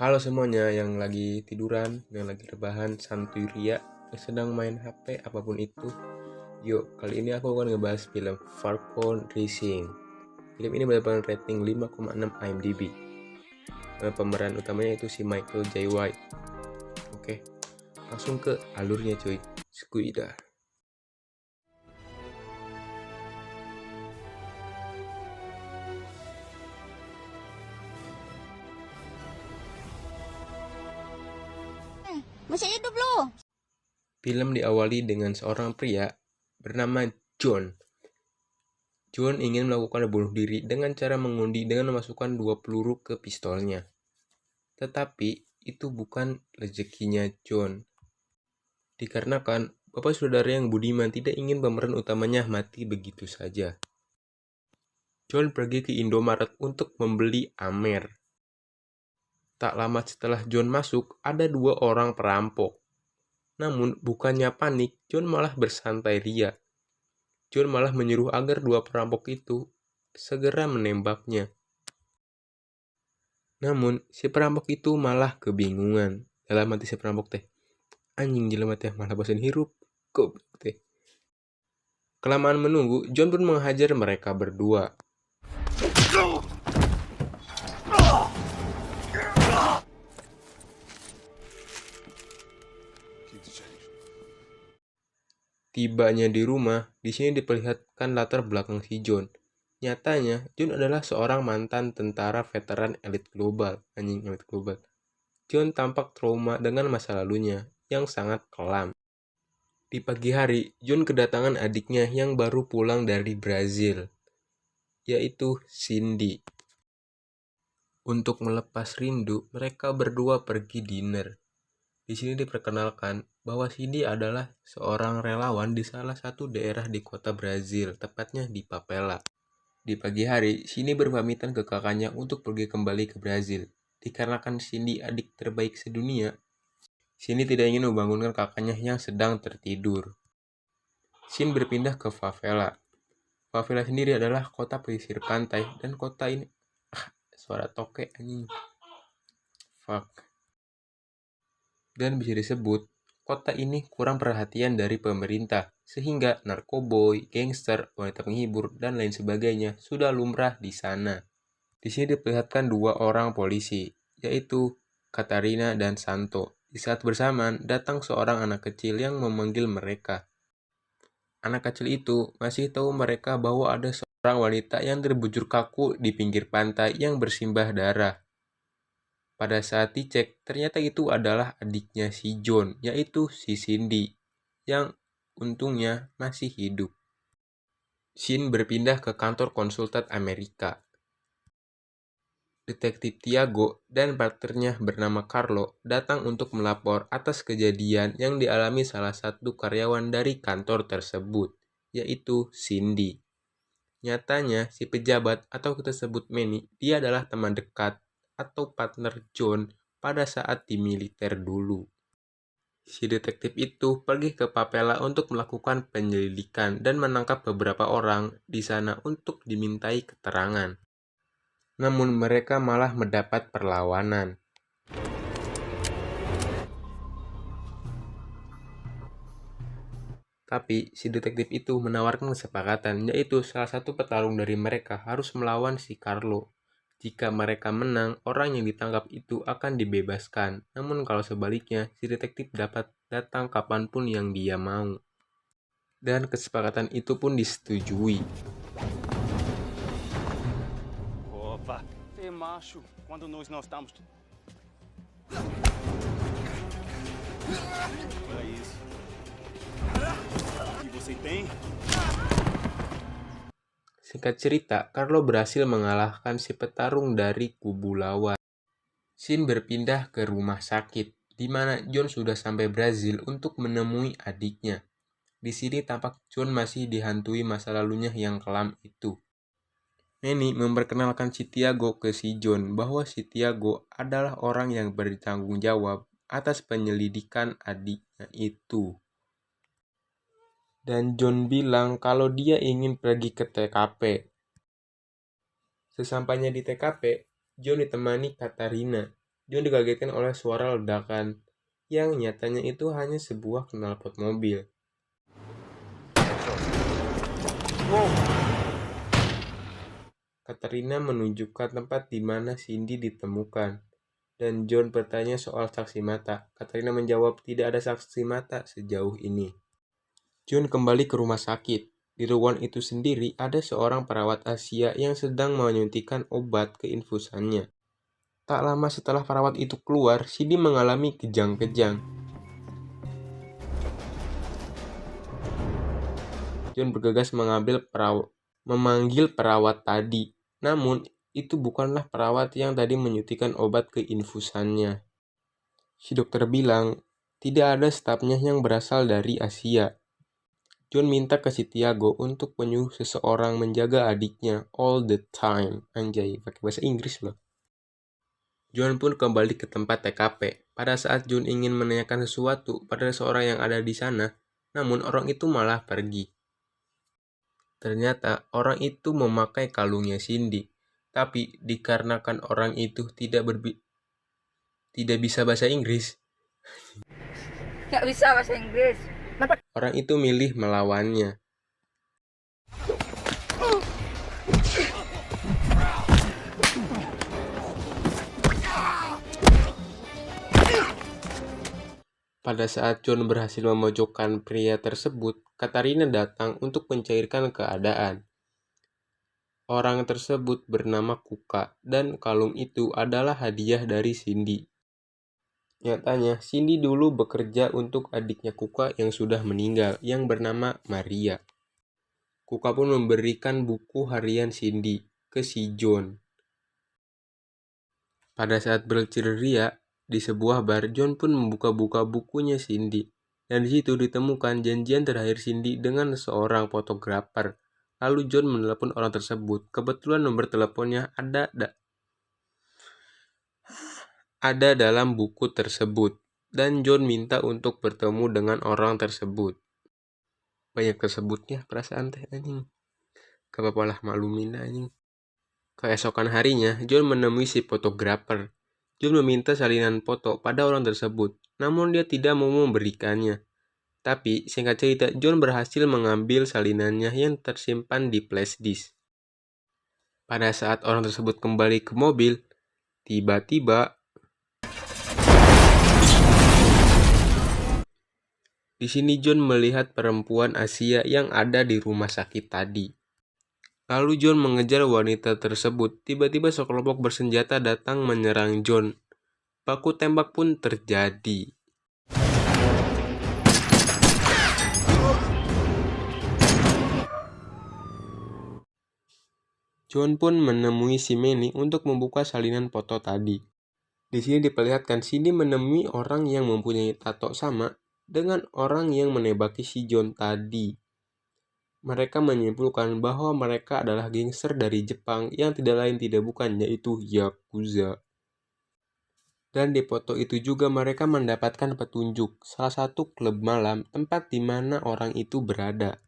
Halo semuanya yang lagi tiduran, yang lagi rebahan, santuy ria, yang sedang main HP, apapun itu. Yuk, kali ini aku akan ngebahas film Falcon Racing. Film ini mendapatkan rating 5,6 IMDb. Pemeran utamanya itu si Michael J. White. Oke, langsung ke alurnya cuy. Skuida. Masih hidup lu. Film diawali dengan seorang pria bernama John. John ingin melakukan bunuh diri dengan cara mengundi dengan memasukkan 2 peluru ke pistolnya. Tetapi itu bukan rezekinya John. Dikarenakan bapak saudara yang budiman tidak ingin pemeran utamanya mati begitu saja. John pergi ke Indomaret untuk membeli Amer. Tak lama setelah John masuk, ada 2 orang perampok. Namun bukannya panik, John malah bersantai ria. John malah menyuruh agar 2 perampok itu segera menembaknya. Namun si perampok itu malah kebingungan. Dalam hati si perampok teh, anjing jelema teh malah bosan hirup. Goblok teh. Kelamaan menunggu, John pun menghajar mereka berdua. Tibanya di rumah, di sini diperlihatkan latar belakang si John. Nyatanya, John adalah seorang mantan tentara veteran elit global. Anjing elit global. John tampak trauma dengan masa lalunya yang sangat kelam. Di pagi hari, John kedatangan adiknya yang baru pulang dari Brazil, yaitu Cindy. Untuk melepas rindu, mereka berdua pergi dinner. Di sini diperkenalkan bahwa Cindy adalah seorang relawan di salah satu daerah di kota Brazil, tepatnya di Papela. Di pagi hari, Cindy berpamitan ke kakaknya untuk pergi kembali ke Brazil. Dikarenakan Cindy adik terbaik sedunia, Cindy tidak ingin membangunkan kakaknya yang sedang tertidur. Cindy berpindah ke favela. Favela sendiri adalah kota pesisir pantai dan kota ini suara toke anjing. Fuck. Dan bisa disebut kota ini kurang perhatian dari pemerintah sehingga narkoboy, gangster, wanita penghibur dan lain sebagainya sudah lumrah di sana. Di sini diperlihatkan 2 orang polisi, yaitu Katarina dan Santo. Di saat bersamaan datang seorang anak kecil yang memanggil mereka. Anak kecil itu masih tahu mereka bahwa ada seorang wanita yang terbujur kaku di pinggir pantai yang bersimbah darah. Pada saat dicek, ternyata itu adalah adiknya si John, yaitu si Cindy, yang untungnya masih hidup. Shin berpindah ke kantor konsultan Amerika. Detektif Tiago dan partnernya bernama Carlo datang untuk melapor atas kejadian yang dialami salah satu karyawan dari kantor tersebut, yaitu Cindy. Nyatanya, si pejabat atau kita sebut Manny, dia adalah teman dekat atau partner John pada saat di militer dulu. Si detektif itu pergi ke Papela untuk melakukan penyelidikan dan menangkap beberapa orang di sana untuk dimintai keterangan. Namun mereka malah mendapat perlawanan. Tapi si detektif itu menawarkan kesepakatan, yaitu salah satu petarung dari mereka harus melawan si Carlo. Jika mereka menang, orang yang ditangkap itu akan dibebaskan. Namun kalau sebaliknya, si detektif dapat datang kapanpun yang dia mau. Dan kesepakatan itu pun disetujui. Opa, é macho quando nós estamos. Olha isso. O que você tem? Singkat cerita, Carlo berhasil mengalahkan si petarung dari kubu lawan. Shin berpindah ke rumah sakit, di mana John sudah sampai Brazil untuk menemui adiknya. Di sini tampak John masih dihantui masa lalunya yang kelam itu. Manny memperkenalkan si Tiago ke si John bahwa si Tiago adalah orang yang bertanggung jawab atas penyelidikan adiknya itu. Dan John bilang kalau dia ingin pergi ke TKP. Sesampainya di TKP, John ditemani Katarina. John dikagetkan oleh suara ledakan, yang nyatanya itu hanya sebuah knalpot mobil. Katrina menunjukkan tempat di mana Cindy ditemukan, dan John bertanya soal saksi mata. Katrina menjawab tidak ada saksi mata sejauh ini. John kembali ke rumah sakit. Di ruangan itu sendiri ada seorang perawat Asia yang sedang menyuntikkan obat ke infusannya. Tak lama setelah perawat itu keluar, Cindy mengalami kejang-kejang. John bergegas memanggil perawat tadi. Namun, itu bukanlah perawat yang tadi menyuntikkan obat ke infusannya. Si dokter bilang, tidak ada stafnya yang berasal dari Asia. John minta ke si Tiago untuk menyuruh seseorang menjaga adiknya all the time. Anjay, pakai bahasa Inggris loh. John pun kembali ke tempat TKP. Pada saat John ingin menanyakan sesuatu pada seorang yang ada di sana, namun orang itu malah pergi. Ternyata orang itu memakai kalungnya Cindy, tapi dikarenakan orang itu tidak bisa bahasa Inggris, Nggak bisa bahasa Inggris. orang itu milih melawannya. Pada saat John berhasil memojokkan pria tersebut, Katarina datang untuk mencairkan keadaan. Orang tersebut bernama Kuka, dan kalung itu adalah hadiah dari Cindy. Nyatanya, Cindy dulu bekerja untuk adiknya Kuka yang sudah meninggal, yang bernama Maria. Kuka pun memberikan buku harian Cindy ke si John. Pada saat berceria di sebuah bar, John pun membuka-buka bukunya Cindy. Dan di situ ditemukan janjian terakhir Cindy dengan seorang fotografer. Lalu John menelepon orang tersebut. Kebetulan nomor teleponnya ada dalam buku tersebut. Dan John minta untuk bertemu dengan orang tersebut. Banyak tersebutnya perasaan teh anjing. Kepapalah maklumin anjing. Keesokan harinya, John menemui si fotografer. John meminta salinan foto pada orang tersebut, namun dia tidak mau memberikannya. Tapi, singkat cerita, John berhasil mengambil salinannya yang tersimpan di flash disk. Pada saat orang tersebut kembali ke mobil, tiba-tiba di sini John melihat perempuan Asia yang ada di rumah sakit tadi. Lalu John mengejar wanita tersebut. Tiba-tiba sekelompok bersenjata datang menyerang John. Baku tembak pun terjadi. John pun menemui si Manny untuk membuka salinan foto tadi. Di sini diperlihatkan Cindy menemui orang yang mempunyai tato sama dengan orang yang menembaki si John tadi. Mereka menyimpulkan bahwa mereka adalah gangster dari Jepang yang tidak lain tidak bukan yaitu Yakuza. Dan di foto itu juga mereka mendapatkan petunjuk salah satu klub malam tempat di mana orang itu berada.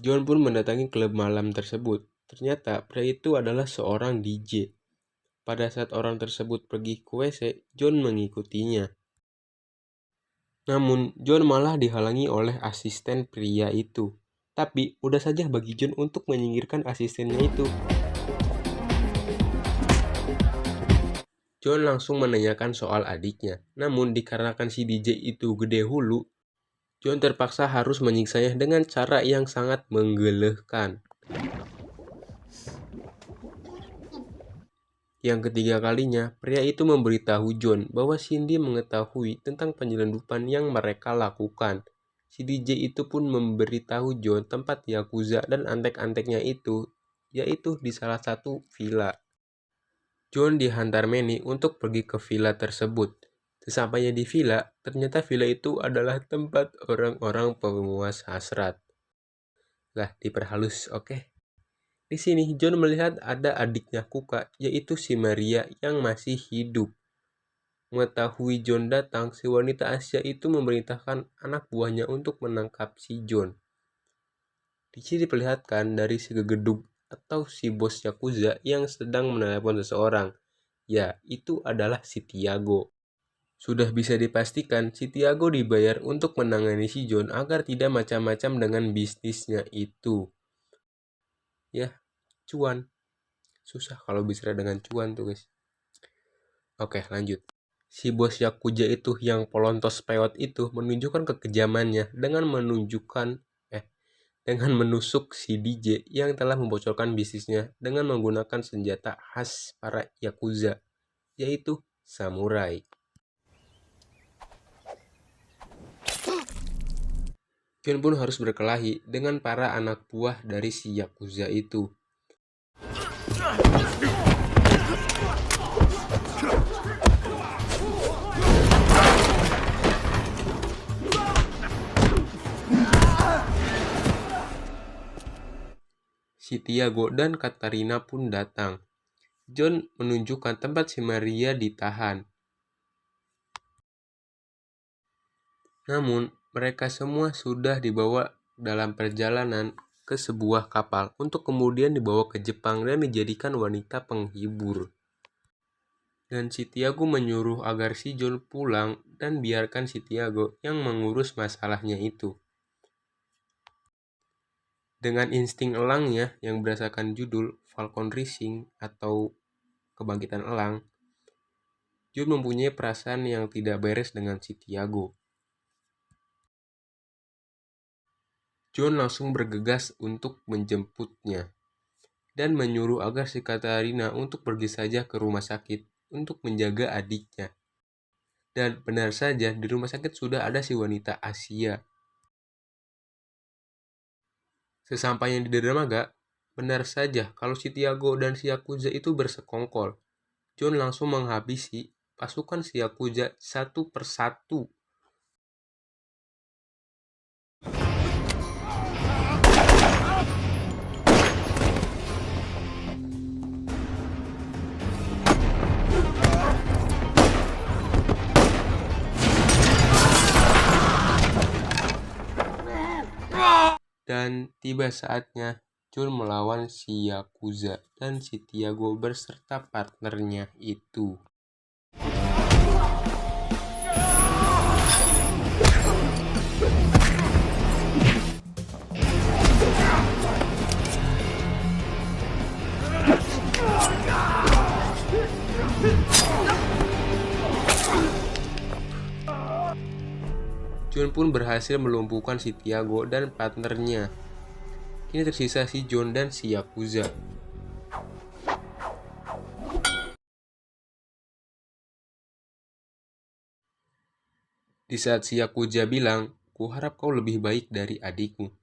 John pun mendatangi klub malam tersebut. Ternyata pria itu adalah seorang DJ. Pada saat orang tersebut pergi ke WC, John mengikutinya. Namun, John malah dihalangi oleh asisten pria itu. Tapi, mudah saja bagi John untuk menyingkirkan asistennya itu. John langsung menanyakan soal adiknya. Namun, dikarenakan si DJ itu gede hulu, John terpaksa harus menyiksanya dengan cara yang sangat menggelehkan. Yang ketiga kalinya, pria itu memberitahu John bahwa Cindy mengetahui tentang penyelundupan yang mereka lakukan. Si DJ itu pun memberitahu John tempat Yakuza dan antek-anteknya itu, yaitu di salah satu villa. John dihantar Manny untuk pergi ke villa tersebut. Sesampainya di villa, ternyata villa itu adalah tempat orang-orang pemuas hasrat. Lah, diperhalus, oke. Di sini John melihat ada adiknya Kuka, yaitu si Maria yang masih hidup. Mengetahui John datang, si wanita Asia itu memerintahkan anak buahnya untuk menangkap si John. Di sini diperlihatkan dari si gegedug atau si bos Yakuza yang sedang menelepon seseorang. Ya, itu adalah si Tiago. Sudah bisa dipastikan si Tiago dibayar untuk menangani si John agar tidak macam-macam dengan bisnisnya itu. Ya, cuan. Susah kalau bicara dengan cuan tuh guys. Oke, lanjut. Si bos Yakuza itu yang pelontos peot itu menunjukkan kekejamannya dengan menusuk si DJ yang telah membocorkan bisnisnya dengan menggunakan senjata khas para Yakuza, yaitu samurai. John pun harus berkelahi dengan para anak buah dari si Yakuza itu. Si Tiago dan Katarina pun datang. John menunjukkan tempat si Maria ditahan. Namun, mereka semua sudah dibawa dalam perjalanan ke sebuah kapal untuk kemudian dibawa ke Jepang dan dijadikan wanita penghibur. Dan si Tiago menyuruh agar si John pulang dan biarkan si Tiago yang mengurus masalahnya itu. Dengan insting elangnya yang berdasarkan judul Falcon Rising atau Kebangkitan Elang, John mempunyai perasaan yang tidak beres dengan si Tiago. John langsung bergegas untuk menjemputnya dan menyuruh agar si Katarina untuk pergi saja ke rumah sakit untuk menjaga adiknya. Dan benar saja di rumah sakit sudah ada si wanita Asia. Sesampainya di dermaga, benar saja kalau si Tiago dan si Yakuza itu bersekongkol. John langsung menghabisi pasukan si Yakuza satu persatu. Dan tiba saatnya John melawan si Yakuza dan si Tiago beserta partnernya itu. John pun berhasil melumpuhkan si Tiago dan partnernya. Kini tersisa si John dan si Yakuza. Di saat si Yakuza bilang, "Kuharap kau lebih baik dari adikmu,"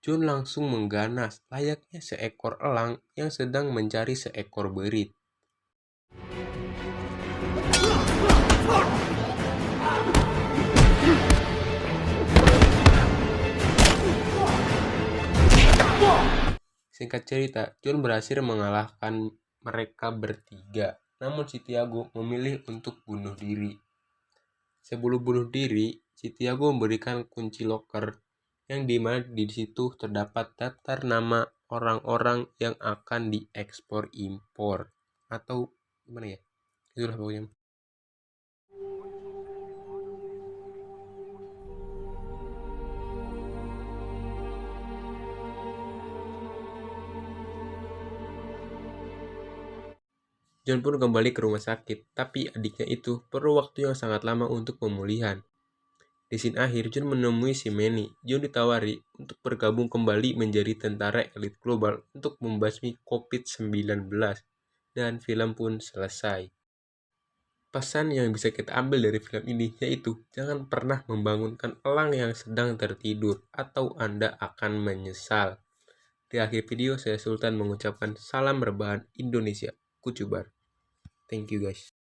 John langsung mengganas layaknya seekor elang yang sedang mencari seekor berit. Singkat cerita, John berhasil mengalahkan mereka bertiga. Namun si Tiago memilih untuk bunuh diri. Sebelum bunuh diri, si Tiago memberikan kunci loker yang dimana di situ terdapat daftar nama orang-orang yang akan diekspor impor atau gimana ya? Itulah pokoknya. John pun kembali ke rumah sakit, tapi adiknya itu perlu waktu yang sangat lama untuk pemulihan. Di scene akhir, John menemui si Manny. John ditawari untuk bergabung kembali menjadi tentara elit global untuk membasmi COVID-19, dan film pun selesai. Pesan yang bisa kita ambil dari film ini yaitu jangan pernah membangunkan elang yang sedang tertidur atau Anda akan menyesal. Di akhir video, saya Sultan mengucapkan salam rebahan Indonesia. Kucubar. Thank you guys.